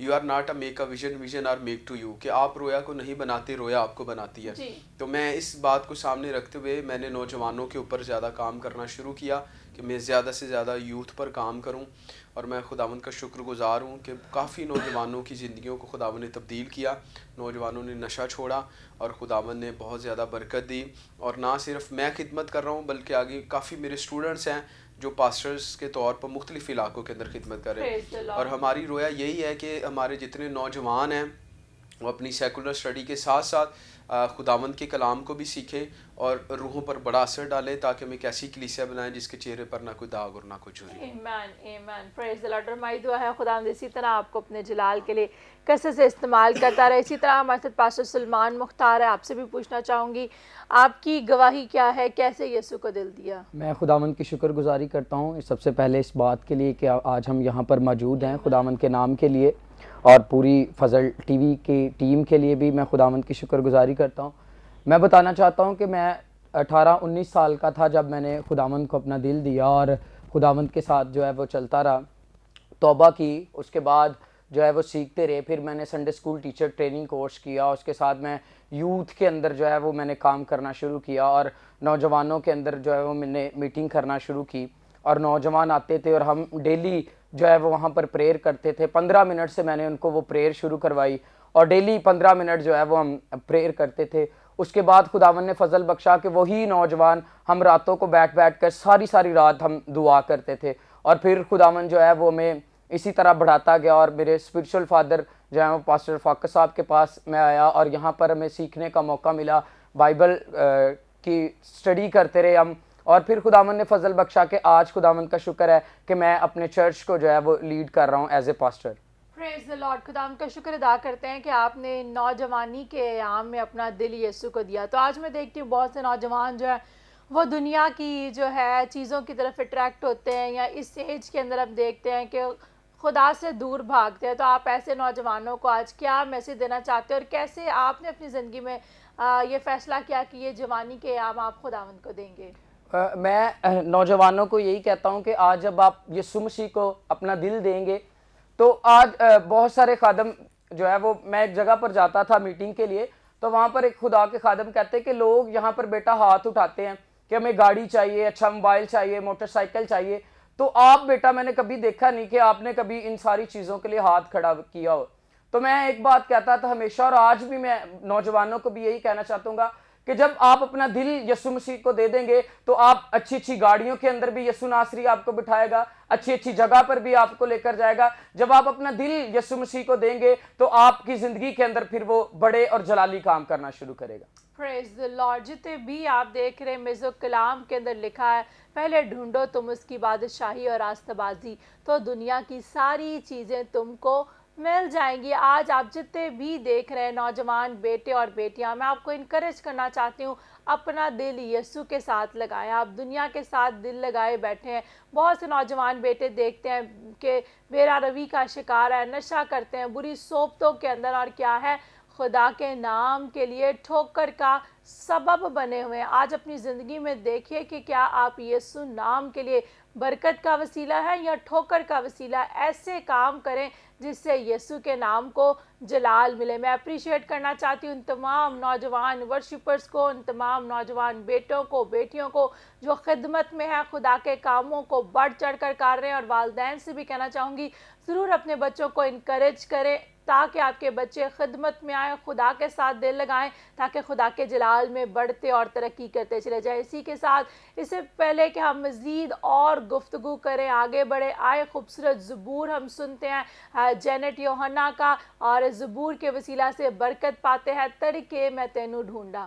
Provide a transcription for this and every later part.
You are not a make a vision, vision are make to you, کہ آپ رویا کو نہیں بناتے، رویا آپ کو بناتی ہے. تو میں اس بات کو سامنے رکھتے ہوئے میں نے نوجوانوں کے اوپر زیادہ کام کرنا شروع کیا کہ میں زیادہ سے زیادہ یوتھ پر کام کروں. اور میں خداوند کا شکر گزار ہوں کہ کافی نوجوانوں کی زندگیوں کو خداوند نے تبدیل کیا، نوجوانوں نے نشہ چھوڑا اور خداوند نے بہت زیادہ برکت دی. اور نہ صرف میں خدمت کر رہا ہوں بلکہ آگے کافی میرے اسٹوڈنٹس ہیں جو پاسٹرز کے طور پر مختلف علاقوں کے اندر خدمت کر رہے ہیں. اور ہماری رویا یہی ہے کہ ہمارے جتنے نوجوان ہیں وہ اپنی سیکولر اسٹڈی کے ساتھ ساتھ خداوند کے کلام کو بھی سیکھیں اور روحوں پر بڑا اثر ڈالیں تاکہ ہم ایک ایسی کلیسیا بنائیں جس کے چہرے پر نہ کوئی داغ اور نہ کوئی جھری. Amen amen, praise the lord. ہماری دعا ہے خداوند اسی طرح آپ کو اپنے جلال کے لیے کثرت سے استعمال کرتا رہے. اسی طرح ہمارے ساتھ پاسٹر سلمان مختار ہے، آپ سے بھی پوچھنا چاہوں گی آپ کی گواہی کیا ہے، کیسے یسوع کو دل دیا؟ میں خداوند کی شکر گزاری کرتا ہوں سب سے پہلے اس بات کے لیے کہ آج ہم یہاں پر موجود ہیں خداوند کے نام کے لیے، اور پوری فضل ٹی وی کی ٹیم کے لیے بھی میں خداوند کی شکر گزاری کرتا ہوں. میں بتانا چاہتا ہوں کہ میں 18-19 سال کا تھا جب میں نے خداوند کو اپنا دل دیا اور خداوند کے ساتھ جو ہے وہ چلتا رہا، توبہ کی. اس کے بعد جو ہے وہ سیکھتے رہے. پھر میں نے Sunday school teacher training course کیا. اس کے ساتھ میں یوتھ کے اندر جو ہے وہ میں نے کام کرنا شروع کیا اور نوجوانوں کے اندر جو ہے وہ میں نے میٹنگ کرنا شروع کی. اور نوجوان آتے تھے اور ہم ڈیلی جو ہے وہ وہاں پر پریئر کرتے تھے. 15 منٹ سے میں نے ان کو وہ پریئر شروع کروائی اور ڈیلی 15 منٹ جو ہے وہ ہم پریئر کرتے تھے. اس کے بعد خداوند نے فضل بخشا کہ وہی نوجوان ہم راتوں کو بیٹھ کر ساری رات ہم دعا کرتے تھے. اور پھر خداوند جو ہے وہ میں اسی طرح بڑھاتا گیا اور میرے اسپرچول فادر جو ہے وہ پاسٹر فاقر صاحب کے پاس میں آیا اور یہاں پر ہمیں سیکھنے کا موقع ملا. بائبل کی اسٹڈی کرتے رہے ہم. اور پھر خداوند نے فضل بخشا کہ آج خداوند کا شکر ہے کہ میں اپنے چرچ کو جو ہے وہ لیڈ کر رہا ہوں as a pastor. Praise the Lord. خداوند کا شکر ادا کرتے ہیں کہ آپ نے نوجوانی کے ایام میں اپنا دل یسوع کو دیا. تو آج میں دیکھتی ہوں بہت سے نوجوان جو ہے وہ دنیا کی جو ہے چیزوں کی طرف اٹریکٹ ہوتے ہیں، یا اس ایج کے اندر ہم دیکھتے ہیں کہ خدا سے دور بھاگتے ہیں. تو آپ ایسے نوجوانوں کو آج کیا میسج دینا چاہتے ہیں، اور کیسے آپ نے اپنی زندگی میں یہ فیصلہ کیا کہ یہ جوانی کے ایام آپ خداوند کو دیں گے؟ میں نوجوانوں کو یہی کہتا ہوں کہ آج جب آپ یسوع مسیح کو اپنا دل دیں گے تو آج بہت سارے خادم جو ہے وہ، میں ایک جگہ پر جاتا تھا میٹنگ کے لیے، تو وہاں پر ایک خدا کے خادم کہتے ہیں کہ لوگ یہاں پر بیٹا ہاتھ اٹھاتے ہیں کہ ہمیں گاڑی چاہیے، اچھا موبائل چاہیے، موٹر سائیکل چاہیے. تو آپ بیٹا میں نے کبھی دیکھا نہیں کہ آپ نے کبھی ان ساری چیزوں کے لیے ہاتھ کھڑا کیا ہو. تو میں ایک بات کہتا تھا ہمیشہ، اور آج بھی میں نوجوانوں کو بھی یہی کہنا چاہتا ہوں گا کہ جب آپ اپنا دل یسوع مسیح کو دے دیں گے تو آپ اچھی گاڑیوں کے اندر بھی یسوع ناصری آپ کو بٹھائے گا، اچھی جگہ پر بھی آپ کو لے کر جائے گا. جب آپ اپنا دل یسوع مسیح کو دیں گے تو آپ کی زندگی کے اندر پھر وہ بڑے اور جلالی کام کرنا شروع کرے گا. پریز دی لارڈ. جتنے بھی آپ دیکھ رہے ہیں مرزا کلام کے اندر لکھا ہے پہلے ڈھونڈو تم اس کی بادشاہی اور راستہ بازی تو دنیا کی ساری چیزیں تم کو مل جائیں گی. آج آپ جتنے بھی دیکھ رہے ہیں نوجوان بیٹے اور بیٹیاں، میں آپ کو انکریج کرنا چاہتی ہوں اپنا دل یسوع کے ساتھ لگائیں. آپ دنیا کے ساتھ دل لگائے بیٹھے ہیں. بہت سے نوجوان بیٹے دیکھتے ہیں کہ بیرا روی کا شکار ہے، نشہ کرتے ہیں بری صحبتوں کے اندر، اور کیا ہے خدا کے نام کے لیے ٹھوکر کا سبب بنے ہوئے ہیں. آج اپنی زندگی میں دیکھیے کہ کیا آپ یسوع نام کے لیے برکت کا وسیلہ ہے یا ٹھوکر کا وسیلہ. ایسے کام کریں جس سے یسوع کے نام کو جلال ملے. میں اپریشیٹ کرنا چاہتی ہوں ان تمام نوجوان ورشپرز کو، ان تمام نوجوان بیٹوں کو، بیٹیوں کو جو خدمت میں ہیں، خدا کے کاموں کو بڑھ چڑھ کر کر رہے ہیں. اور والدین سے بھی کہنا چاہوں گی ضرور اپنے بچوں کو انکریج کریں تاکہ آپ کے بچے خدمت میں آئیں، خدا کے ساتھ دل لگائیں تاکہ خدا کے جلال میں بڑھتے اور ترقی کرتے چلے جائیں. اسی کے ساتھ اس سے پہلے کہ ہم مزید اور گفتگو کریں، آگے بڑھے، آئے خوبصورت زبور ہم سنتے ہیں جینٹ یوحنا کا، اور زبور کے وسیلہ سے برکت پاتے ہیں. تڑکے میں تینوں ڈھونڈا.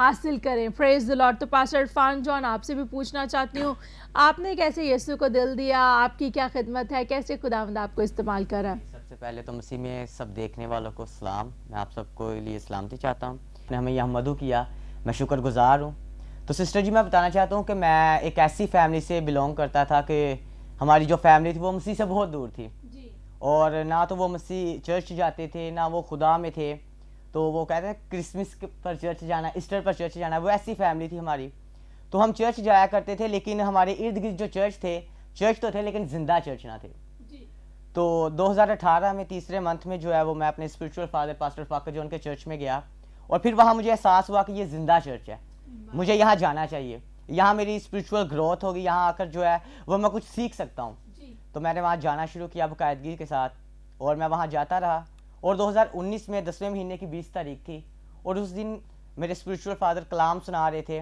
حاصل کریں. پریز دی لارڈ. تو پاسٹر عرفان جان آپ سے بھی پوچھنا چاہتی ہوں, آپ نے کیسے یسوع کو دل دیا, آپ کی کیا خدمت ہے, کیسے خداوند آپ کو استعمال کر رہا ہے؟ سب سے پہلے تو مسیح میں سب دیکھنے والوں کو سلام. میں آپ سب کو لیے سلامتی چاہتا ہوں. نے ہمیں یہاں مدعو کیا, میں شکر گزار ہوں. تو سسٹر جی میں بتانا چاہتا ہوں کہ میں ایک ایسی فیملی سے بلونگ کرتا تھا کہ ہماری جو فیملی تھی وہ مسیح سے بہت دور تھی, اور نہ تو وہ مسیح چرچ جاتے تھے نہ وہ خدا میں تھے. تو وہ کہتے ہیں کرسمس پر چرچ جانا, ایسٹر پر چرچ جانا, وہ ایسی فیملی تھی ہماری. تو ہم چرچ جایا کرتے تھے, لیکن ہمارے ارد گرد جو چرچ تو تھے لیکن زندہ چرچ نہ تھے. تو 2018 میں تیسرے منتھ میں جو ہے وہ میں اپنے اسپرچول فادر پاسٹر فاقر جون کے چرچ میں گیا, اور پھر وہاں مجھے احساس ہوا کہ یہ زندہ چرچ ہے, مجھے یہاں جانا چاہیے, یہاں میری اسپرچول گروتھ ہوگی, یہاں آ کر جو ہے وہ میں کچھ سیکھ سکتا ہوں. تو میں نے وہاں جانا شروع کیا باقاعدگی کے ساتھ, اور میں وہاں جاتا رہا. اور 2019 میں 10ویں مہینے کی 20 تاریخ تھی, اور اس دن میرے اسپرچول فادر کلام سنا رہے تھے,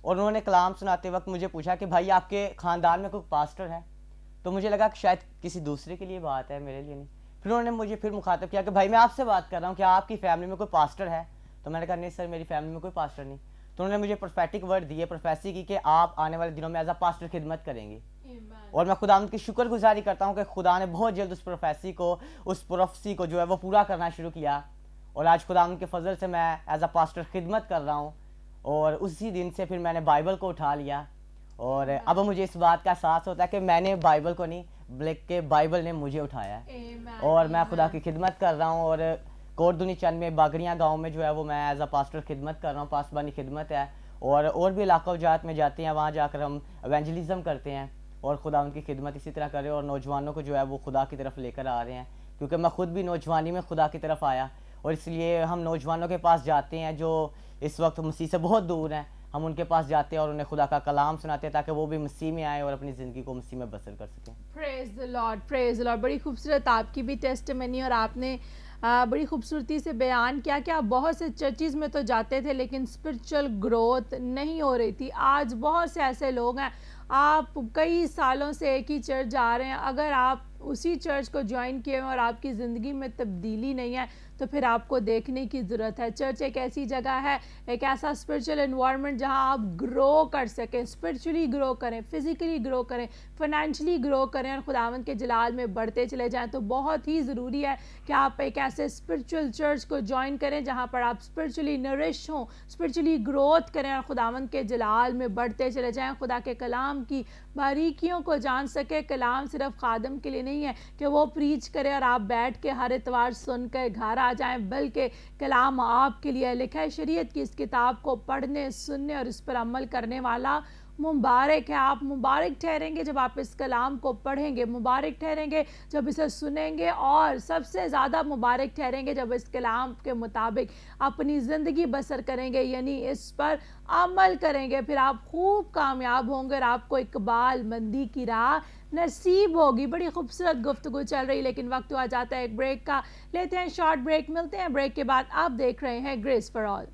اور انہوں نے کلام سناتے وقت مجھے پوچھا کہ بھائی آپ کے خاندان میں کوئی پاسٹر ہے؟ تو مجھے لگا کہ شاید کسی دوسرے کے لیے بات ہے, میرے لیے نہیں. پھر انہوں نے مجھے پھر مخاطب کیا کہ بھائی میں آپ سے بات کر رہا ہوں, کہ آپ کی فیملی میں کوئی پاسٹر ہے؟ تو میں نے کہا نہیں سر, میری فیملی میں کوئی پاسٹر نہیں. تو انہوں نے مجھے پروفیٹک ورڈ دیے, پروفیسی کی کہ آپ آنے والے دنوں میں ایز اے پاسٹر خدمت کریں گے. اور میں خداوند کی شکر گزاری کرتا ہوں کہ خدا نے بہت جلد اس پروفیسی کو, اس پروفیسی کو جو ہے وہ پورا کرنا شروع کیا, اور آج خداوند کے فضل سے میں ایز اے پاسٹر خدمت کر رہا ہوں. اور اسی دن سے پھر میں نے بائبل کو اٹھا لیا, اور اب مجھے اس بات کا احساس ہوتا ہے کہ میں نے بائبل کو نہیں بلکہ بائبل نے مجھے اٹھایا ہے. اور میں خدا کی خدمت کر رہا ہوں, اور کوردنی چند میں باگڑیاں گاؤں میں جو ہے وہ میں ایز اے پاسٹر خدمت کر رہا ہوں, پاسبانی خدمت ہے. اور بھی علاقہ جات میں جاتے ہیں, وہاں جا کر ہم ایونجلزم کرتے ہیں, اور خدا ان کی خدمت اسی طرح کرے, اور نوجوانوں کو جو ہے وہ خدا کی طرف لے کر آ رہے ہیں, کیونکہ میں خود بھی نوجوانی میں خدا کی طرف آیا, اور اس لیے ہم نوجوانوں کے پاس جاتے ہیں جو اس وقت مسیح سے بہت دور ہیں. ہم ان کے پاس جاتے ہیں اور انہیں خدا کا کلام سناتے ہیں تاکہ وہ بھی مسیح میں آئیں اور اپنی زندگی کو مسیح میں بسر کر سکیں. پریز the lord, praise the lord. بڑی خوبصورت آپ کی بھی ٹیسٹمنی, اور آپ نے بڑی خوبصورتی سے بیان کیا کہ آپ بہت سے چرچز میں تو جاتے تھے لیکن اسپرچل گروتھ نہیں ہو رہی تھی. آج بہت سے ایسے لوگ ہیں, آپ کئی سالوں سے ایک ہی چرچ جا رہے ہیں, اگر آپ اسی چرچ کو جوائن کیے ہیں اور آپ کی زندگی میں تبدیلی نہیں ہے تو پھر آپ کو دیکھنے کی ضرورت ہے. چرچ ایک ایسی جگہ ہے, ایک ایسا اسپرچل انوائرمنٹ جہاں آپ گرو کر سکیں, اسپرچلی گرو کریں, فزیکلی گرو کریں, فائنینشلی گرو کریں, اور خداوند کے جلال میں بڑھتے چلے جائیں. تو بہت ہی ضروری ہے کہ آپ ایک ایسے اسپرچل چرچ کو جوائن کریں جہاں پر آپ اسپرچلی نرش ہوں, اسپرچلی گروتھ کریں, اور خداوند کے جلال میں بڑھتے چلے جائیں, خدا کے کلام کی باریکیوں کو جان سکے. کلام صرف خادم کے لیے نہیں ہے کہ وہ پریچ کرے اور آپ بیٹھ کے ہر اتوار سن کر گھر آ جائیں, بلکہ کلام آپ کے لیے لکھا ہے. شریعت کی اس کتاب کو پڑھنے, سننے اور اس پر عمل کرنے والا مبارک ہے. آپ مبارک ٹھہریں گے جب آپ اس کلام کو پڑھیں گے, مبارک ٹھہریں گے جب اسے سنیں گے, اور سب سے زیادہ مبارک ٹھہریں گے جب اس کلام کے مطابق اپنی زندگی بسر کریں گے, یعنی اس پر عمل کریں گے. پھر آپ خوب کامیاب ہوں گے اور آپ کو اقبال مندی کی راہ نصیب ہوگی. بڑی خوبصورت گفتگو چل رہی, لیکن وقت ہوا جاتا ہے ایک بریک کا. لیتے ہیں شارٹ بریک, ملتے ہیں بریک کے بعد. آپ دیکھ رہے ہیں grace for all.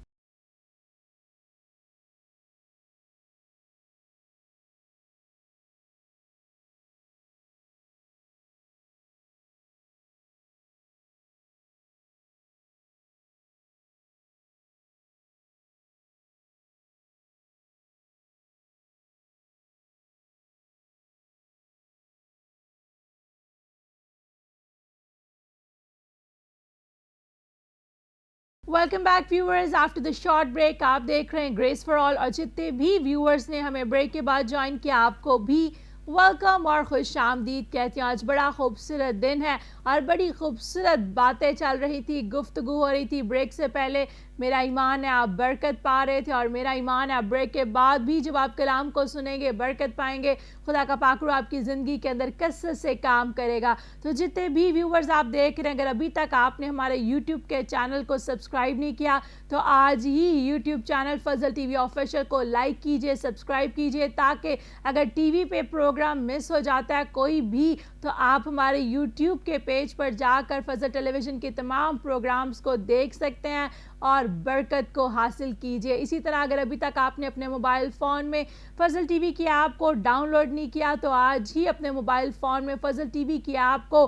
Welcome back viewers after the short break. آپ دیکھ رہے ہیں گریس فار آل, اور جتنے بھی ویورز نے ہمیں بریک کے بعد جوائن کیا آپ کو بھی ویلکم اور خوش آمدید کہتی ہوں. آج بڑا خوبصورت دن ہے اور بڑی خوبصورت باتیں چل رہی تھی, گفتگو ہو رہی تھی. بریک سے پہلے میرا ایمان ہے آپ برکت پا رہے تھے, اور میرا ایمان ہے آپ بریک کے بعد بھی جب آپ کلام کو سنیں گے برکت پائیں گے. خدا کا پاکرو آپ کی زندگی کے اندر کثرت سے کام کرے گا. تو جتنے بھی ویورز آپ دیکھ رہے ہیں, اگر ابھی تک آپ نے ہمارے یوٹیوب کے چینل کو سبسکرائب نہیں کیا تو آج ہی یوٹیوب چینل فضل ٹی وی آفیشل کو لائک کیجئے, سبسکرائب کیجئے, تاکہ اگر ٹی وی پہ پروگرام مس ہو جاتا ہے کوئی بھی تو آپ ہمارے یوٹیوب کے پیج پر جا کر فضل ٹیلی ویژن کے تمام پروگرامز کو دیکھ سکتے ہیں اور برکت کو حاصل کیجئے. اسی طرح اگر ابھی تک آپ نے اپنے موبائل فون میں فضل ٹی وی کی ایپ کو ڈاؤن لوڈ نہیں کیا تو آج ہی اپنے موبائل فون میں فضل ٹی وی کی ایپ کو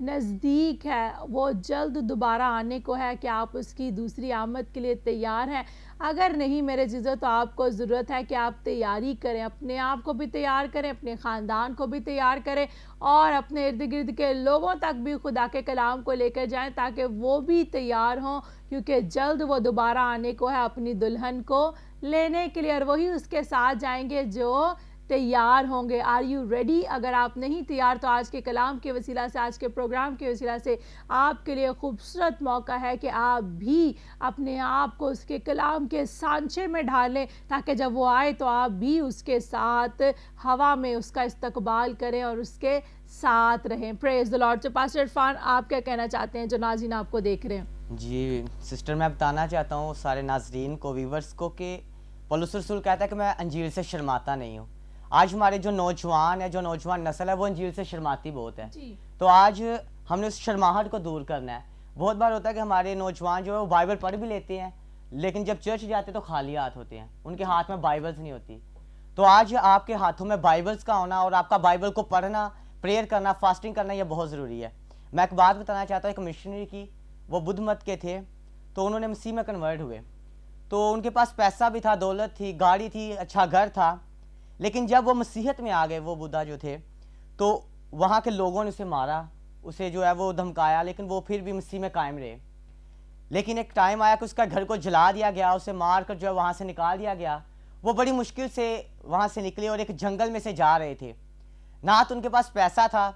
نزدیک ہے, وہ جلد دوبارہ آنے کو ہے. کہ آپ اس کی دوسری آمد کے لیے تیار ہیں؟ اگر نہیں میرے عزیزو تو آپ کو ضرورت ہے کہ آپ تیاری کریں, اپنے آپ کو بھی تیار کریں, اپنے خاندان کو بھی تیار کریں, اور اپنے ارد گرد کے لوگوں تک بھی خدا کے کلام کو لے کر جائیں تاکہ وہ بھی تیار ہوں, کیونکہ جلد وہ دوبارہ آنے کو ہے اپنی دلہن کو لینے کے لیے, اور وہی اس کے ساتھ جائیں گے جو تیار ہوں گے. Are you ready? اگر آپ نہیں تیار تو آج کے کلام کے وسیلہ سے, آج کے پروگرام کے وسیلہ سے آپ کے لیے خوبصورت موقع ہے کہ آپ بھی اپنے آپ کو اس کے کلام کے سانچے میں ڈھالیں, تاکہ جب وہ آئے تو آپ بھی اس کے ساتھ ہوا میں اس کا استقبال کریں اور اس کے ساتھ رہیں. پریز دی لارڈ. تو پاسٹر عرفان, آپ کیا کہنا چاہتے ہیں جو ناظرین آپ کو دیکھ رہے ہیں؟ جی سسٹر, میں بتانا چاہتا ہوں سارے ناظرین کو, ویورز کو, کہ پولس رسول کہتا ہے کہ میں انجیل سے شرماتا نہیں ہوں. آج ہمارے جو نوجوان ہے, جو نوجوان نسل ہے, وہ انجیل سے شرماتی بہت ہے. تو آج ہم نے اس شرماہٹ کو دور کرنا ہے. بہت بار ہوتا ہے کہ ہمارے نوجوان جو ہے وہ بائبل پڑھ بھی لیتے ہیں, لیکن جب چرچ جاتے تو خالی ہاتھ ہوتے ہیں, ان کے ہاتھ میں بائبلز نہیں ہوتی. تو آج آپ کے ہاتھوں میں بائبلز کا ہونا اور آپ کا بائبل کو پڑھنا, پریئر کرنا, فاسٹنگ کرنا, یہ بہت ضروری ہے. میں ایک بات بتانا چاہتا ہوں, ایک مشنری کی, وہ بدھ مت کے تھے, تو انہوں نے مسیح میں کنورٹ ہوئے. تو ان کے پاس پیسہ بھی تھا, دولت تھی, گاڑی تھی, اچھا گھر تھا, لیکن جب وہ مسیحیت میں آ گئے, وہ بدھا جو تھے, تو وہاں کے لوگوں نے اسے مارا, اسے جو ہے وہ دھمکایا, لیکن وہ پھر بھی مسیح میں قائم رہے. لیکن ایک ٹائم آیا کہ اس کا گھر کو جلا دیا گیا, اسے مار کر جو ہے وہاں سے نکال دیا گیا. وہ بڑی مشکل سے وہاں سے نکلے اور ایک جنگل میں سے جا رہے تھے. نہ تو ان کے پاس پیسہ تھا,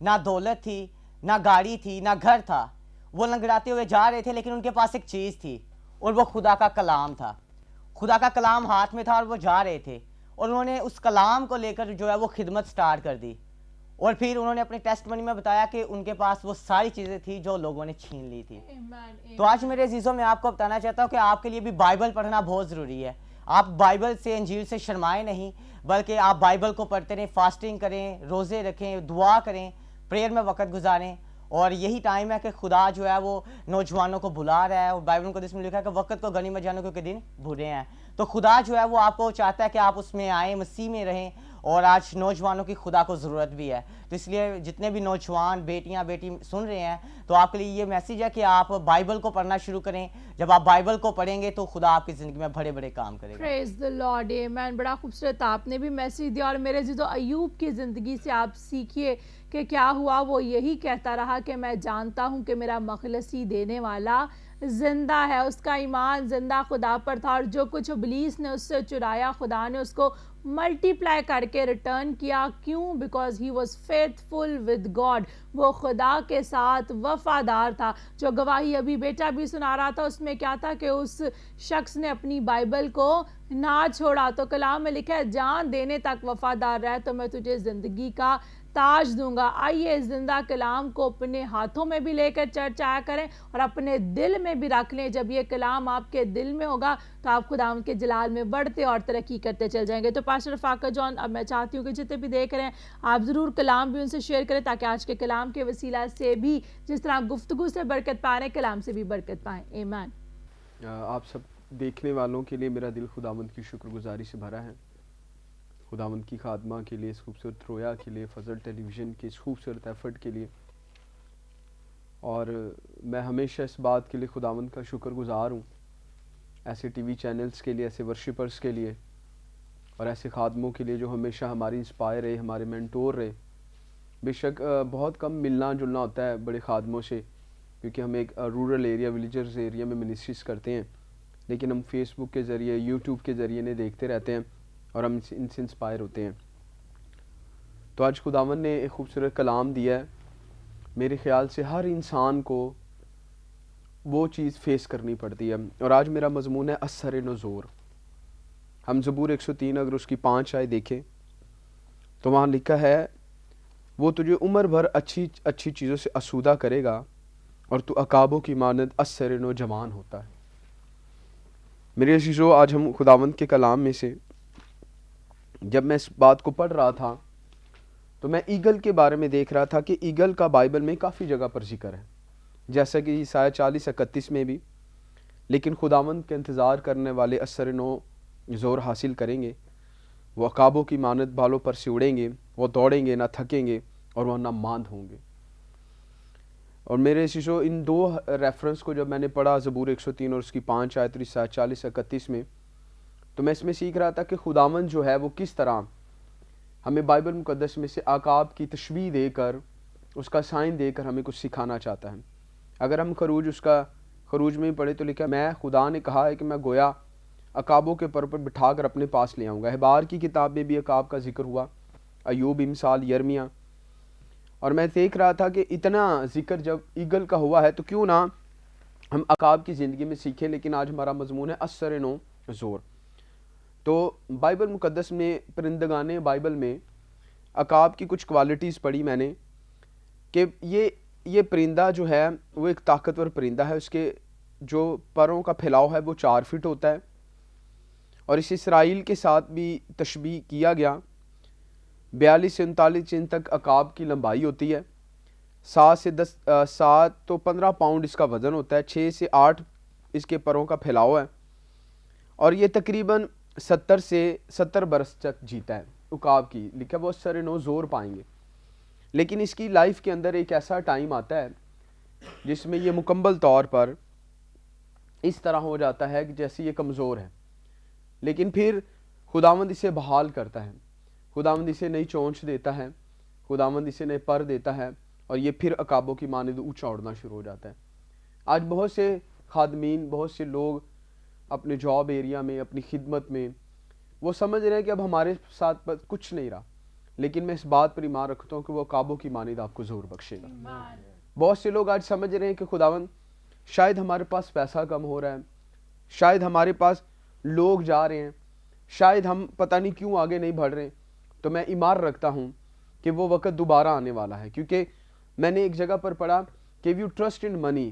نہ دولت تھی, نہ گاڑی تھی, نہ گھر تھا. وہ لنگڑاتے ہوئے جا رہے تھے, لیکن ان کے پاس ایک چیز تھی, اور وہ خدا کا کلام تھا. خدا کا کلام ہاتھ میں تھا اور وہ جا رہے تھے, اور انہوں نے اس کلام کو لے کر جو ہے وہ خدمت سٹارٹ کر دی. اور پھر انہوں نے اپنے ٹیسٹ منی میں بتایا کہ ان کے پاس وہ ساری چیزیں تھیں جو لوگوں نے چھین لی تھی. تو آج میرے عزیزوں, میں آپ کو بتانا چاہتا ہوں کہ آپ کے لیے بھی بائبل پڑھنا بہت ضروری ہے. آپ بائبل سے, انجیل سے شرمائیں نہیں, بلکہ آپ بائبل کو پڑھتے رہیں, فاسٹنگ کریں, روزے رکھیں, دعا کریں, پریئر میں وقت گزاریں. اور یہی ٹائم ہے کہ خدا جو ہے وہ نوجوانوں کو بلا رہا ہے, اور بائبل مقدس میں لکھا ہے کہ وقت کو غنیمت جانو کیونکہ دن برے ہیں. تو خدا جو ہے وہ آپ کو چاہتا ہے کہ آپ اس میں آئیں, مسیح میں رہیں, اور آج نوجوانوں کی خدا کو ضرورت بھی ہے. تو اس لیے جتنے بھی نوجوان بیٹی سن رہے ہیں, تو آپ کے لیے یہ میسیج ہے کہ آپ بائبل کو پڑھنا شروع کریں. جب آپ بائبل کو پڑھیں گے تو خدا آپ کی زندگی میں بڑے بڑے کام کرے گا. پریز دی لارڈ. آمین. بڑا خوبصورت آپ نے بھی میسیج دیا, اور میرے عزیزو ایوب کی زندگی سے آپ سیکھیے کہ کیا ہوا. وہ یہی کہتا رہا کہ میں جانتا ہوں کہ میرا مخلصی دینے والا زندہ ہے. اس کا ایمان زندہ خدا پر تھا, اور جو کچھ ابلیس نے اس سے چرایا, خدا نے اس کو ملٹی پلائی کر کے ریٹرن کیا. کیوں؟ Because he was faithful with God. وہ خدا کے ساتھ وفادار تھا. جو گواہی ابھی بیٹا بھی سنا رہا تھا, اس میں کیا تھا کہ اس شخص نے اپنی بائبل کو نہ چھوڑا. تو کلام میں لکھا ہے, جان دینے تک وفادار رہ تو میں تجھے زندگی کا تاج دوں گا. آئیے اس زندہ کلام کو اپنے ہاتھوں میں بھی لے کر چرچ آیا کریں, اور اپنے دل میں بھی رکھ لیں. جب یہ کلام آپ کے دل میں ہوگا تو آپ خدا ان کے جلال میں بڑھتے اور ترقی کرتے چل جائیں گے. تو پاسٹر فاقہ جان, اب میں چاہتی ہوں کہ جتنے بھی دیکھ رہے ہیں, آپ ضرور کلام بھی ان سے شیئر کریں, تاکہ آج کے کلام کے وسیلہ سے بھی جس طرح گفتگو سے برکت پا رہے ہیں, کلام سے بھی برکت پائیں. ایمان. آپ سب دیکھنے والوں کے لیے میرا دل خداوند کی شکر گزاری سے بھرا ہے. خداوند کی خادمہ کے لیے, اس خوبصورت رویا کے لیے, فضل ٹیلی ویژن کے اس خوبصورت ایفرٹ کے لیے. اور میں ہمیشہ اس بات کے لیے خداوند کا شکر گزار ہوں, ایسے ٹی وی چینلز کے لیے, ایسے ورشپرز کے لیے, اور ایسے خادموں کے لیے جو ہمیشہ ہماری انسپائر رہے, ہمارے مینٹور رہے. بے شک بہت کم ملنا جلنا ہوتا ہے بڑے خادموں سے, کیونکہ ہم ایک رورل ایریا, ولیجرز ایریا میں منسٹریز کرتے ہیں, لیکن ہم فیس بک کے ذریعے, یوٹیوب کے ذریعے انہیں دیکھتے رہتے ہیں, اور ہم ان سے انسپائر ہوتے ہیں. تو آج خداوند نے ایک خوبصورت کلام دیا ہے. میرے خیال سے ہر انسان کو وہ چیز فیس کرنی پڑتی ہے, اور آج میرا مضمون ہے اثر نزور. ہم زبور 103 اگر اس کی 5 آیت دیکھیں تو وہاں لکھا ہے, وہ تجھے عمر بھر اچھی چیزوں سے آسودہ کرے گا, اور تو عقابوں کی مانند اثر نوجوان ہوتا ہے. میرے عزیزو, آج ہم خداوند کے کلام میں سے جب میں اس بات کو پڑھ رہا تھا تو میں ایگل کے بارے میں دیکھ رہا تھا کہ ایگل کا بائبل میں کافی جگہ پر ذکر ہے, جیسا کہ عیسائی 40:31 میں بھی. لیکن خداوند کے انتظار کرنے والے اثر نو زور حاصل کریں گے, وہ عقابوں کی مانند بالوں پر سے اڑیں گے, وہ دوڑیں گے نہ تھکیں گے, اور وہ نہ ماند ہوں گے. اور میرے شیشو ان دو ریفرنس کو جب میں نے پڑھا زبور 103 اور اس کی 5 آیت 40 31 میں، تو میں اس میں سیکھ رہا تھا کہ خداوند جو ہے وہ کس طرح ہمیں بائبل مقدس میں سے عقاب کی تشبیہ دے کر، اس کا سائن دے کر ہمیں کچھ سکھانا چاہتا ہے۔ اگر ہم خروج میں ہی پڑھے تو لکھا میں خدا نے کہا ہے کہ میں گویا عقابوں کے پر بٹھا کر اپنے پاس لے آؤں گا۔ احبار کی کتاب میں بھی عقاب کا ذکر ہوا، ایوب، امثال، یرمیہ، اور میں دیکھ رہا تھا کہ اتنا ذکر جب ایگل کا ہوا ہے تو کیوں نہ ہم عقاب کی زندگی میں سیکھیں۔ لیکن آج ہمارا مضمون ہے اثر نو زور۔ تو بائبل مقدس میں پرندگان بائبل میں عقاب کی کچھ کوالٹیز پڑھی میں نے کہ یہ پرندہ جو ہے وہ ایک طاقتور پرندہ ہے، اس کے جو پروں کا پھیلاؤ ہے وہ 4 فٹ ہوتا ہے، اور اس اسرائیل کے ساتھ بھی تشبیہ کیا گیا۔ 42 سے 39 انچ تک عقاب کی لمبائی ہوتی ہے، 7 تو 15 پاؤنڈ اس کا وزن ہوتا ہے، 6 سے 8 اس کے پروں کا پھیلاؤ ہے، اور یہ تقریباً 70 برس تک جیتا ہے۔ عقاب کی لکھا وہ سر نو زور پائیں گے، لیکن اس کی لائف کے اندر ایک ایسا ٹائم آتا ہے جس میں یہ مکمل طور پر اس طرح ہو جاتا ہے کہ جیسے یہ کمزور ہے، لیکن پھر خداوند اسے بحال کرتا ہے، خداوند اسے نئی چونچ دیتا ہے، خداوند اسے نئے پر دیتا ہے، اور یہ پھر عقابوں کی مانند اونچا اڑنا شروع ہو جاتا ہے۔ آج بہت سے خادمین، بہت سے لوگ اپنے جاب ایریا میں، اپنی خدمت میں، وہ سمجھ رہے ہیں کہ اب ہمارے ساتھ کچھ نہیں رہا، لیکن میں اس بات پر ایمان رکھتا ہوں کہ وہ عقابوں کی مانند آپ کو زور بخشے گا۔ بہت سے لوگ آج سمجھ رہے ہیں کہ خداوند شاید ہمارے پاس پیسہ کم ہو رہا ہے، شاید ہمارے پاس لوگ جا رہے ہیں، شاید ہم پتہ نہیں کیوں آگے نہیں بڑھ رہے، تو میں ایمان رکھتا ہوں کہ وہ وقت دوبارہ آنے والا ہے، کیونکہ میں نے ایک جگہ پر پڑھا کہ you trust in money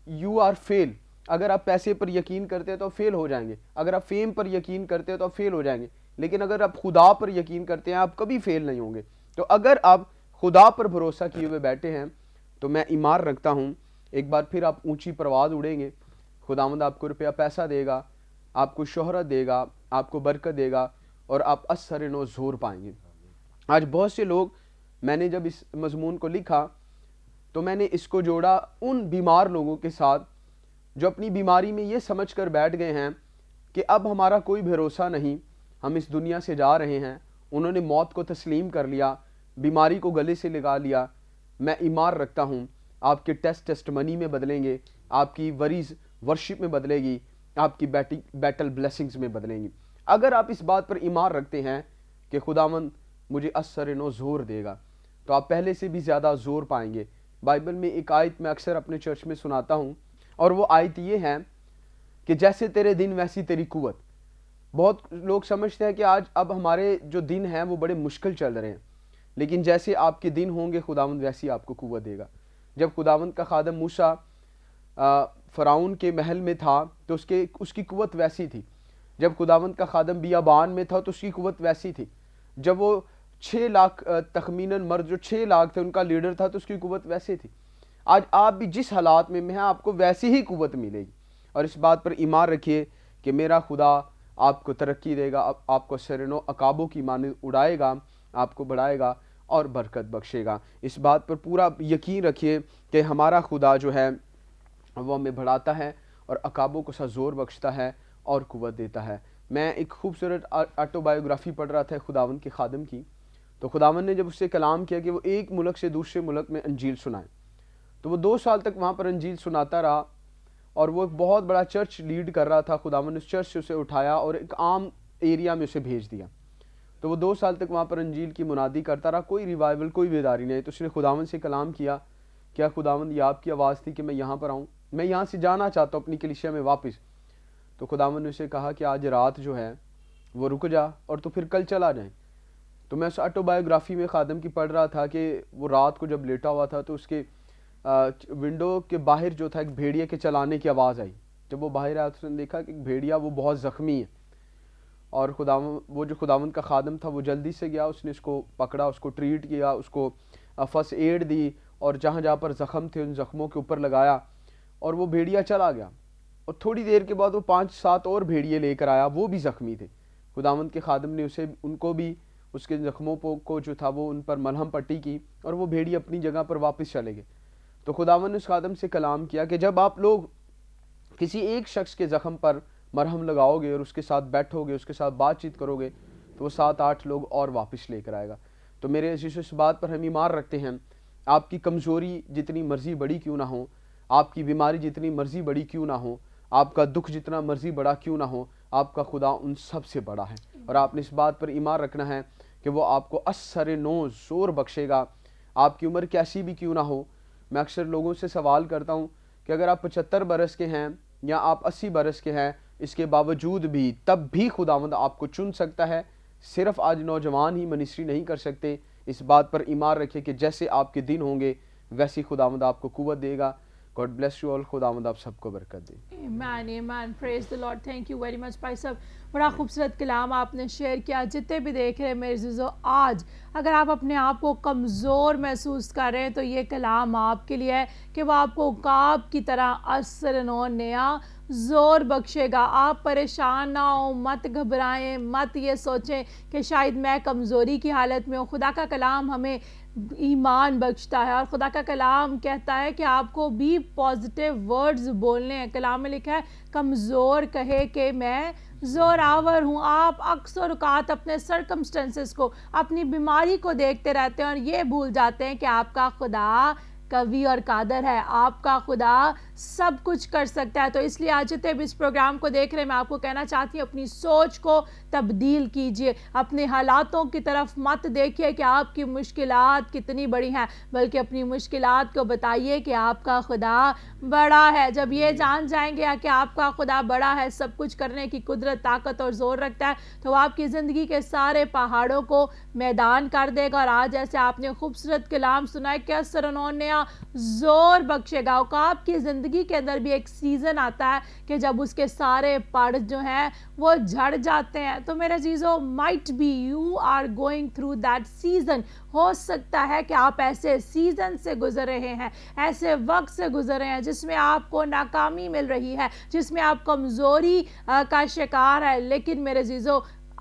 you are fail. اگر آپ پیسے پر یقین کرتے ہیں تو فیل ہو جائیں گے، اگر آپ فیم پر یقین کرتے ہیں تو آپ فیل ہو جائیں گے، لیکن اگر آپ خدا پر یقین کرتے ہیں آپ کبھی فیل نہیں ہوں گے۔ تو اگر آپ خدا پر بھروسہ کیے ہوئے بیٹھے ہیں تو میں ایمان رکھتا ہوں ایک بار پھر آپ اونچی پرواز اڑیں گے، خداوند آپ کو روپیہ پیسہ دے گا، آپ کو شہرت دے گا، آپ کو برکت دے گا، اور آپ اثر نو زور پائیں گے۔ آج بہت سے لوگ، میں نے جب اس مضمون کو لکھا تو میں نے اس کو جوڑا ان بیمار لوگوں کے ساتھ جو اپنی بیماری میں یہ سمجھ کر بیٹھ گئے ہیں کہ اب ہمارا کوئی بھروسہ نہیں، ہم اس دنیا سے جا رہے ہیں۔ انہوں نے موت کو تسلیم کر لیا، بیماری کو گلے سے لگا لیا۔ میں ایمان رکھتا ہوں آپ کے ٹیسٹ منی میں بدلیں گے، آپ کی وریز ورشپ میں بدلے گی، آپ کی بیٹل بلیسنگز میں بدلیں گی۔ اگر آپ اس بات پر ایمان رکھتے ہیں کہ خداوند مجھے اثر نو زور دے گا، تو آپ پہلے سے بھی زیادہ زور پائیں گے۔ بائبل میں ایک آیت میں اکثر اپنے چرچ میں سناتا ہوں، اور وہ آیت یہ ہے کہ جیسے تیرے دن ویسی تیری قوت۔ بہت لوگ سمجھتے ہیں کہ آج اب ہمارے جو دن ہیں وہ بڑے مشکل چل رہے ہیں، لیکن جیسے آپ کے دن ہوں گے خداوند ویسی آپ کو قوت دے گا۔ جب خداوند کا خادم موسیٰ فرعون کے محل میں تھا تو اس کی قوت ویسی تھی، جب خداوند کا خادم بیابان میں تھا تو اس کی قوت ویسی تھی، جب وہ 6 لاکھ تخمیناً مرد جو 6 لاکھ تھے ان کا لیڈر تھا تو اس کی قوت ویسی تھی۔ آج آپ بھی جس حالات میں ہیں آپ کو ویسی ہی قوت ملے گی، اور اس بات پر ایمان رکھیے کہ میرا خدا آپ کو ترقی دے گا، آپ کو سرنو عقابوں کی مانند اڑائے گا، آپ کو بڑھائے گا اور برکت بخشے گا۔ اس بات پر پورا یقین رکھیے کہ ہمارا خدا جو ہے وہ ہمیں بڑھاتا ہے اور عقابوں کو زور بخشتا ہے اور قوت دیتا ہے۔ میں ایک خوبصورت آٹو بایوگرافی پڑھ رہا تھا خداوند کے خادم کی، تو خداوند نے جب اس سے کلام کیا کہ وہ ایک ملک سے دوسرے ملک میں انجیل سنائے، تو وہ 2 سال تک وہاں پر انجیل سناتا رہا، اور وہ ایک بہت بڑا چرچ لیڈ کر رہا تھا۔ خداوند نے اس چرچ سے اسے اٹھایا اور ایک عام ایریا میں اسے بھیج دیا، تو وہ 2 سال تک وہاں پر انجیل کی منادی کرتا رہا، کوئی ریوائول، کوئی بیداری نہیں۔ تو اس نے خداوند سے کلام کیا، کیا خداوند یہ آپ کی آواز تھی کہ میں یہاں پر آؤں، میں یہاں سے جانا چاہتا ہوں اپنی کلیسیا میں واپس۔ تو خداوند نے اسے کہا کہ آج رات جو ہے وہ رک جا اور تو پھر کل چلا جائیں۔ تو میں اس آٹو بایوگرافی میں خادم کی پڑھ رہا تھا کہ وہ رات کو جب لیٹا ہوا تھا تو اس کے ونڈو کے باہر جو تھا ایک بھیڑیے کے چلانے کی آواز آئی۔ جب وہ باہر آیا تو اس نے دیکھا کہ ایک بھیڑیا وہ بہت زخمی ہے، اور وہ جو خداوند کا خادم تھا وہ جلدی سے گیا، اس نے اس کو پکڑا، اس کو ٹریٹ کیا، اس کو فرسٹ ایڈ دی، اور جہاں جہاں پر زخم تھے ان زخموں کے اوپر لگایا، اور وہ بھیڑیا چلا گیا۔ اور تھوڑی دیر کے بعد وہ 5-7 اور بھیڑیے لے کر آیا، وہ بھی زخمی تھے۔ خداوند کے خادم نے ان کو بھی اس کے زخموں کو جو تھا وہ ان پر ملہم پٹی کی، اور وہ بھیڑیے اپنی جگہ پر واپس چلے گئے۔ تو خداوند نے اس خادم سے کلام کیا کہ جب آپ لوگ کسی ایک شخص کے زخم پر مرہم لگاؤ گے اور اس کے ساتھ بیٹھو گے، اس کے ساتھ بات چیت کرو گے، تو وہ 7-8 لوگ اور واپس لے کر آئے گا۔ تو میرے عزیز اس بات پر ہم ایمان رکھتے ہیں، آپ کی کمزوری جتنی مرضی بڑی کیوں نہ ہو، آپ کی بیماری جتنی مرضی بڑی کیوں نہ ہو، آپ کا دکھ جتنا مرضی بڑا کیوں نہ ہو، آپ کا خدا ان سب سے بڑا ہے، اور آپ نے اس بات پر ایمان رکھنا ہے کہ وہ آپ کو اثر نو زور بخشے گا، آپ کی عمر کیسی بھی کیوں نہ ہو۔ میں اکثر لوگوں سے سوال کرتا ہوں کہ اگر آپ 75 برس کے ہیں یا آپ 80 برس کے ہیں، اس کے باوجود بھی تب بھی خداوند آپ کو چن سکتا ہے۔ صرف آج نوجوان ہی منسٹری نہیں کر سکتے، اس بات پر ایمان رکھے کہ جیسے آپ کے دن ہوں گے ویسی خداوند آپ کو قوت دے گا۔ گاڈ بلیس یو آل، خداوند آپ سب کو برکت دے۔ Amen amen, praise the Lord, thank you very much بھائی صاحب، بڑا خوبصورت کلام آپ نے شیئر کیا۔ جتنے بھی دیکھ رہے ہیں میرے عزیزو، آج اگر آپ اپنے آپ کو کمزور محسوس کر رہے ہیں تو یہ کلام آپ کے لیے ہے کہ وہ آپ کو عقاب کی طرح اثر نو نیا زور بخشے گا۔ آپ پریشان نہ ہوں، مت گھبرائیں، مت یہ سوچیں کہ شاید میں کمزوری کی حالت میں ہوں۔ خدا کا کلام ہمیں ایمان بخشتا ہے، اور خدا کا کلام کہتا ہے کہ آپ کو بھی پازیٹیو ورڈز بولنے ہیں۔ کلام میں لکھا ہے کمزور کہے کہ میں زور آور ہوں۔ آپ اکثر اوقات اپنے سرکمسٹنسز کو، اپنی بیماری کو دیکھتے رہتے ہیں اور یہ بھول جاتے ہیں کہ آپ کا خدا قوی اور قادر ہے، آپ کا خدا سب کچھ کر سکتا ہے۔ تو اس لیے آج جتنے بھی اس پروگرام کو دیکھ رہے ہیں، میں آپ کو کہنا چاہتی ہوں اپنی سوچ کو تبدیل کیجئے، اپنے حالاتوں کی طرف مت دیکھیے کہ آپ کی مشکلات کتنی بڑی ہیں، بلکہ اپنی مشکلات کو بتائیے کہ آپ کا خدا بڑا ہے۔ جب یہ جان جائیں گے کہ آپ کا خدا بڑا ہے، سب کچھ کرنے کی قدرت، طاقت اور زور رکھتا ہے، تو وہ آپ کی زندگی کے سارے پہاڑوں کو میدان کر دے گا۔ اور آج جیسے آپ نے خوبصورت کلام سنا ہے کہ اثر انہوں نے زور بخشے گا۔ آپ کی زندگی کے اندر بھی ایک سیزن آتا ہے کہ جب اس کے سارے پڑ جو ہیں وہ جھڑ جاتے ہیں۔ تو میرے عزیزو، might be you are going through that season، ہو سکتا ہے کہ آپ ایسے سیزن سے گزر رہے ہیں، ایسے وقت سے گزر رہے ہیں جس میں آپ کو ناکامی مل رہی ہے، جس میں آپ کمزوری کا شکار ہے، لیکن میرے عزیزو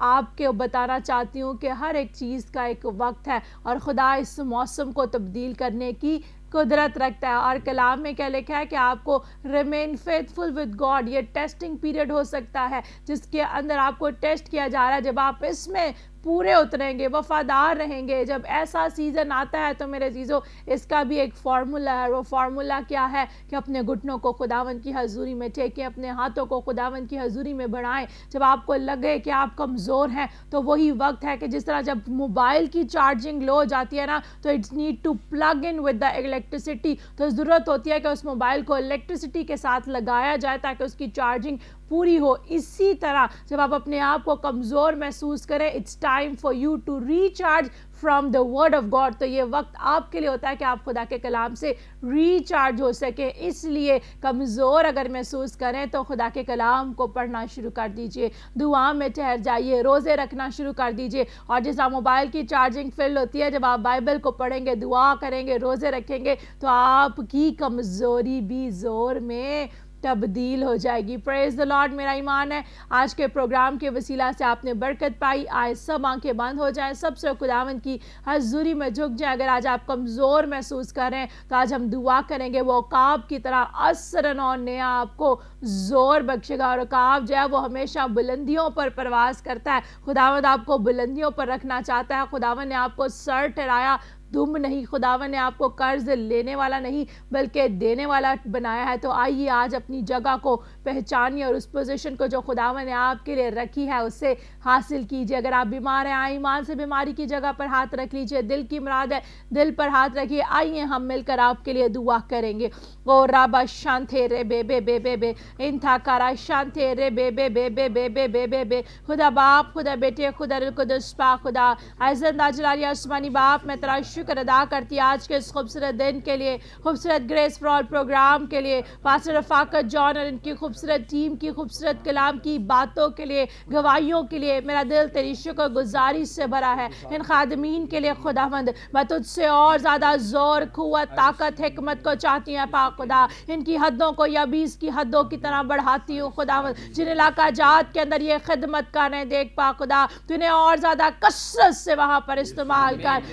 آپ کے بتانا چاہتی ہوں کہ ہر ایک چیز کا ایک وقت ہے، اور خدا اس موسم کو تبدیل کرنے کی قدرت رکھتا ہے۔ اور کلام میں کیا لکھا ہے کہ آپ کو ریمین فیتھفل ود گاڈ، یہ ٹیسٹنگ پیریڈ ہو سکتا ہے جس کے اندر آپ کو ٹیسٹ کیا جا رہا ہے۔ جب آپ اس میں پورے اتریں گے، وفادار رہیں گے، جب ایسا سیزن آتا ہے تو میرے عزیزو اس کا بھی ایک فارمولا ہے۔ وہ فارمولا کیا ہے کہ اپنے گھٹنوں کو خداوند کی حضوری میں ٹیکیں، اپنے ہاتھوں کو خداوند کی حضوری میں بڑھائیں۔ جب آپ کو لگے کہ آپ کمزور ہیں تو وہی وقت ہے کہ جس طرح جب موبائل کی چارجنگ لو ہو جاتی ہے نا، تو it's need to plug in with the electricity, تو ضرورت ہوتی ہے کہ اس موبائل کو الیکٹریسٹی کے ساتھ لگایا جائے تاکہ اس کی چارجنگ پوری ہو۔ اسی طرح جب آپ اپنے آپ کو کمزور محسوس کریں، it's time for you to recharge from the word of God, تو یہ وقت آپ کے لیے ہوتا ہے کہ آپ خدا کے کلام سے ریچارج ہو سکے۔ اس لیے کمزور اگر محسوس کریں تو خدا کے کلام کو پڑھنا شروع کر دیجئے، دعا میں ٹھہر جائیے، روزے رکھنا شروع کر دیجئے، اور جس طرح موبائل کی چارجنگ فل ہوتی ہے، جب آپ بائبل کو پڑھیں گے، دعا کریں گے، روزے رکھیں گے، تو آپ کی کمزوری بھی زور میں تبدیل ہو جائے گی۔ پریز دی لارڈ، میرا ایمان ہے آج کے پروگرام کے وسیلہ سے آپ نے برکت پائی۔ آئے سب آنکھیں بند ہو جائیں، سب سے خداوند کی حضوری میں جھک جائیں۔ اگر آج آپ کمزور محسوس کر رہے ہیں تو آج ہم دعا کریں گے، وہ عقاب کی طرح اثر نو نیا آپ کو زور بخشے گا، اور عقاب جو ہے وہ ہمیشہ بلندیوں پر پرواز کرتا ہے۔ خداوند آپ کو بلندیوں پر رکھنا چاہتا ہے۔ خداوند نے آپ کو سر ٹھہرایا، دم نہیں۔ خداوند نے آپ کو قرض لینے والا نہیں بلکہ دینے والا بنایا ہے۔ تو آئیے آج اپنی جگہ کو پہچانیے اور اس پوزیشن کو جو خداوند نے آپ کے لیے رکھی ہے اس سے حاصل کیجیے۔ اگر آپ بیمار ہیں، آئیں ایمان سے بیماری کی جگہ پر ہاتھ رکھ لیجیے۔ دل کی مراد ہے، دل پر ہاتھ رکھیے۔ آئیے ہم مل کر آپ کے لیے دعا کریں گے۔ او رابا شانتے رے بے بے بے بے بے انتھا کارا شانتے رے بے بے بے بے بے بے بے بے بے۔ خدا باپ، خدا بیٹے، خدا القدس پاک خدا، اے زندہ جلالی آسمانی باپ، میں تیرا شکر ادا کرتی آج کے اس خوبصورت دن کے لیے، خوبصورت گریس فار آل پروگرام کے لیے، پاسٹر رفاقت جان اور ان کی خوبصورت ٹیم کی خوبصورت کلام کی باتوں کے لیے، گواہیوں کے لیے۔ میرا دل تیری شکر گزاری سے بھرا ہے ان خادمین کے لیے۔ خداوند میں تجھ سے اور زیادہ زور، قوت، طاقت، حکمت کو چاہتی ہوں پاک خدا۔ ان کی حدوں کو یابیس کی حدوں کی طرح بڑھاتی ہوں خداوند۔ جن علاقہ جات کے اندر یہ خدمت کر رہے ہیں، دیکھ پاک خدا تو انہیں اور زیادہ کثرت سے وہاں پر استعمال کر،